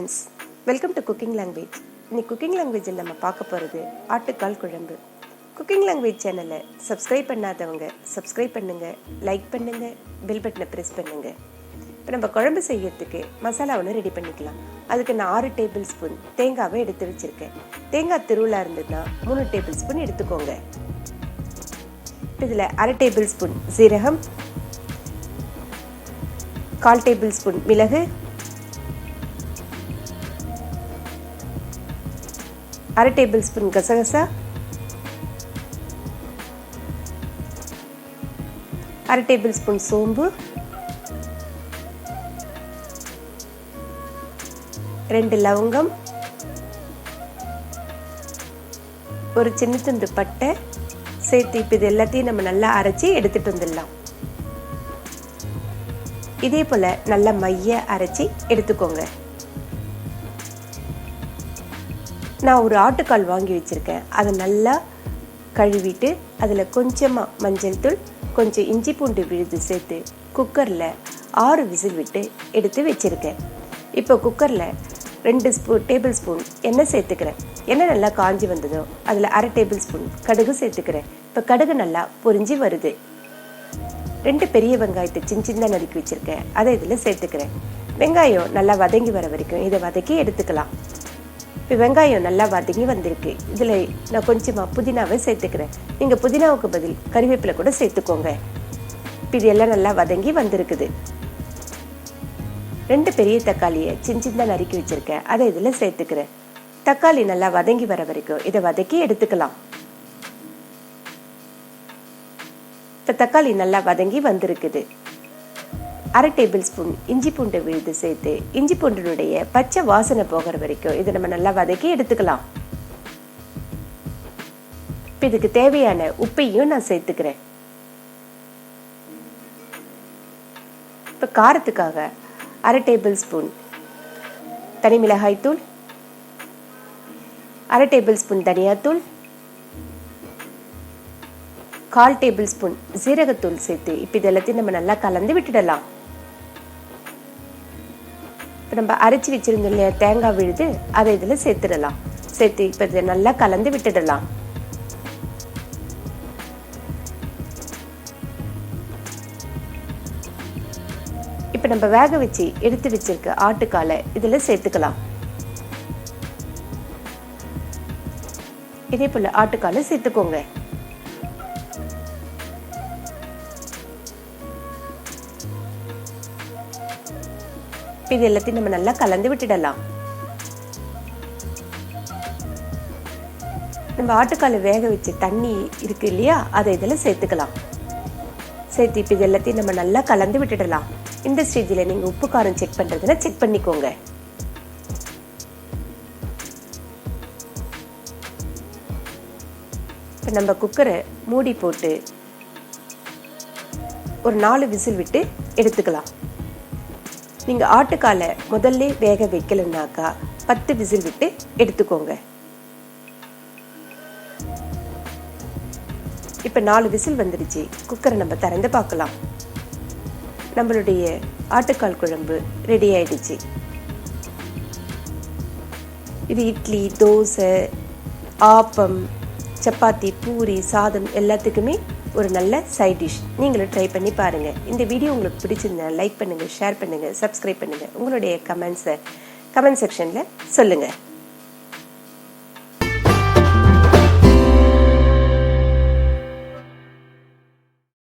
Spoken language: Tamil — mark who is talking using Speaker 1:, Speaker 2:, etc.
Speaker 1: Friends, welcome to cooking language. இன்னைக்கு குக்கிங் லாங்குவேஜில் நம்ம பார்க்க போகிறது ஆட்டுக்கால் குழம்பு. குக்கிங் லாங்குவேஜ் சேனலை சப்ஸ்கிரைப் பண்ணாதவங்க சப்ஸ்கிரைப் பண்ணுங்கள், லைக் பண்ணுங்கள், பெல் பட்டனை ப்ரெஸ் பண்ணுங்கள். இப்போ நம்ம குழம்பு செய்யறதுக்கு மசாலா ஒன்று ரெடி பண்ணிக்கலாம். அதுக்கு நான் 6 டேபிள் ஸ்பூன் தேங்காவை எடுத்து வச்சுருக்கேன். தேங்காய் திருவிழா இருந்ததுன்னா 3 டேபிள் ஸ்பூன் எடுத்துக்கோங்க. இதில் 1/2 டேபிள் ஸ்பூன் சீரகம், 1/4 டேபிள் ஸ்பூன் மிளகு, 1/2 டேபிள் ஸ்பூன் கசகசா, 1/2 டேபிள் ஸ்பூன் சோம்பு, 2 லவங்கம், ஒரு சின்ன துண்டு பட்டை சேர்த்து இப்போ இது எல்லாத்தையும் நம்ம நல்லா அரைச்சி எடுத்துட்டு வந்துடலாம். இதே போல் நல்லா மைய அரைச்சி எடுத்துக்கோங்க. நான் ஒரு ஆட்டுக்கால் வாங்கி வச்சுருக்கேன். அதை நல்லா கழுவிட்டு அதில் கொஞ்சமாக மஞ்சள் தூள், கொஞ்சம் இஞ்சி பூண்டு விழுது சேர்த்து குக்கரில் 6 விசில் விட்டு எடுத்து வச்சுருக்கேன். இப்போ குக்கரில் 2 டேபிள் ஸ்பூன் எண்ணெய் சேர்த்துக்கிறேன். எண்ணெய் நல்லா காஞ்சி வந்ததோ அதில் 1/2 டேபிள் ஸ்பூன் கடுகு சேர்த்துக்கிறேன். இப்போ கடுகு நல்லா பொரிஞ்சு வருது. 2 பெரிய வெங்காயத்தை சின்ன நறுக்கி வச்சுருக்கேன். அதை இதில் சேர்த்துக்கிறேன். வெங்காயம் நல்லா வதங்கி வர வரைக்கும் இதை வதக்கி எடுத்துக்கலாம். இப்போ வெங்காயம் நல்லா வதங்கி வந்திருக்கு. இதில் நான் கொஞ்சமாக புதினாவை சேர்த்துக்கிறேன். நீங்கள் புதினாவுக்கு பதில் கறிவேப்பிலை கூட சேர்த்துக்கோங்க. இப்போ இது எல்லாம் நல்லா வதங்கி வந்திருக்குது. 2 பெரிய தக்காளியை சின்ன நறுக்கி வச்சுருக்கேன். அதை இதில் சேர்த்துக்கிறேன். தக்காளி நல்லா வதங்கி வர வரைக்கும் இதை வதக்கி எடுத்துக்கலாம். இப்போ தக்காளி நல்லா வதங்கி வந்திருக்குது. 1/2 டேபிள் ஸ்பூன் இஞ்சி பூண்டு விழுது சேர்த்து இஞ்சி பூண்டினுடைய பச்சை வாசனை போகிற வரைக்கும் இதை நம்ம நல்லா வதக்கி எடுத்துக்கலாம். இப்போ இதுக்கு தேவையான உப்பையும் நான் சேர்த்துக்கிறேன். இப்போ காரத்துக்காக 1/2 டேபிள் ஸ்பூன் தனி மிளகாய் தூள், 1/2 டேபிள் ஸ்பூன் தனியாத்தூள், 1/4 டேபிள் ஸ்பூன் சீரகத்தூள் சேர்த்து இப்போ இது எல்லாத்தையும் நம்ம நல்லா கலந்து விட்டுடலாம். இப்போ நம்ம அரைச்சி வச்சிருந்தோம் இல்லையா தேங்காய் விழுது, அதை இதில் சேர்த்துடலாம். சேர்த்து இப்போ இதை நல்லா கலந்து விட்டுடலாம். இப்போ நம்ம வேக வச்சு எடுத்து வச்சிருக்க ஆட்டுக்காலை இதில் சேர்த்துக்கலாம். இதே போல் ஆட்டுக்காலை சேர்த்துக்கோங்க. இது எல்லாத்தையும் நம்ம நல்லா கலந்து விட்டுடலாம். நம்ம ஆட்டுக்காலை வேக வச்சு தண்ணி இருக்கு இல்லையா, அதை இதில் சேர்த்துக்கலாம். சேர்த்து இப்போ இது எல்லாத்தையும் நம்ம நல்லா கலந்து விட்டுடலாம். இந்த ஸ்டேஜில் நீங்கள் உப்பு காரம் செக் பண்ணுறதுன்னா செக் பண்ணிக்கோங்க. இப்போ நம்ம குக்கரை மூடி போட்டு ஒரு 4 விசில் விட்டு எடுத்துக்கலாம். நீங்கள் ஆட்டுக்காலை முதல்ல வேக வைக்கலனாக்கா 10 விசில் விட்டு எடுத்துக்கோங்க. இப்போ 4 விசில் வந்துடுச்சு. குக்கரை நம்ம திறந்து பார்க்கலாம். நம்மளுடைய ஆட்டுக்கால் குழம்பு ரெடி ஆயிடுச்சு. இது இட்லி, தோசை, ஆப்பம், சப்பாத்தி, பூரி, சாதம் எல்லாத்துக்குமே ஒரு நல்ல சைட் டிஷ். நீங்களும் ட்ரை பண்ணி பாருங்கள். இந்த வீடியோ உங்களுக்கு பிடிச்சிருந்தா லைக் பண்ணுங்கள், ஷேர் பண்ணுங்கள், சப்ஸ்கிரைப் பண்ணுங்கள். உங்களுடைய கமெண்ட் செக்ஷனில் சொல்லுங்கள்.